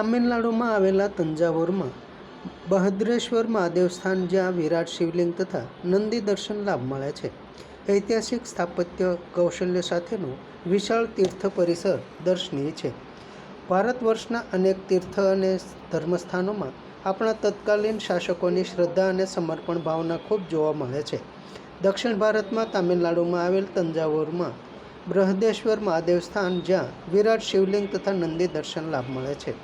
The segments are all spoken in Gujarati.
તામિલનાડુમાં આવેલા તંજાવુરમાં બહદ્રેશ્વર મહાદેવ સ્થાન, જ્યાં વિરાટ શિવલિંગ તથા નંદી દર્શન લાભ મળે છે. ઐતિહાસિક સ્થાપત્ય કૌશલ્ય સાથેનું વિશાળ તીર્થ પરિસર દર્શનીય છે. ભારત વર્ષના અનેક તીર્થ અને ધર્મસ્થાનોમાં આપણા તત્કાલીન શાસકોની શ્રદ્ધા અને સમર્પણ ભાવના ખૂબ જોવા મળે છે. દક્ષિણ ભારતમાં તામિલનાડુમાં આવેલ તંજાવુરમાં બૃહદેશ્વર મહાદેવ સ્થાન, જ્યાં વિરાટ શિવલિંગ તથા નંદી દર્શન લાભ મળે છે.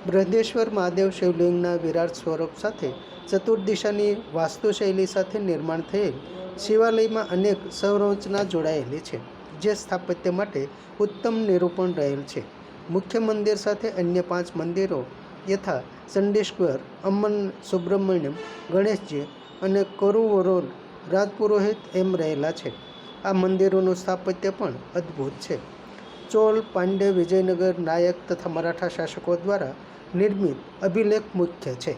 બૃહદેશ્વર મહાદેવ શિવલિંગના વિરાટ સ્વરૂપ સાથે ચતુર્દિશાની વાસ્તુશૈલી સાથે નિર્માણ થયેલ શિવાલયમાં અનેક સંરચના જોડાયેલી છે, જે સ્થાપત્ય માટે ઉત્તમ નિરૂપણ રહેલ છે. મુખ્ય મંદિર સાથે અન્ય 5 મંદિરો યથા ચંડીશ્વર, અમ્મન સુબ્રમણ્યમ, ગણેશજી અને કરુવરોલ રાજપુરોહિત એમ રહેલા છે. આ મંદિરોનું સ્થાપત્ય પણ અદ્ભુત છે. ચોલ, પાંડ્ય, વિજયનગર, નાયક તથા મરાઠા શાસકો દ્વારા નિર્મિત અભિલેખ મુખ્ય છે.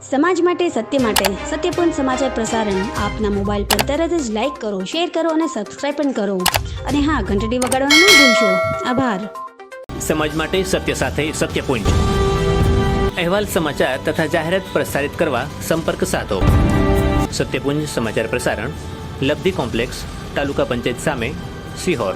સમાજ માટે, સત્ય માટે, સત્યપૂર્ણ સમાચાર પ્રસારણ આપના મોબાઈલ પર તરત જ લાઈક કરો, શેર કરો અને સબસ્ક્રાઈબ પણ કરો. અને હા, ઘંટડી વગાડવાનું ન ભૂલશો. આભાર. સમાજ માટે સત્ય સાથે સત્યપૂર્ણ અહેવાલ, સમાચાર તથા જાહેરાત પ્રસારિત કરવા સંપર્ક સાધો. સત્યપુંજ સમાચાર પ્રસારણ, લબ્ધિ કોમ્પ્લેક્સ, તાલુકા પંચાયત સામે, સિહોર.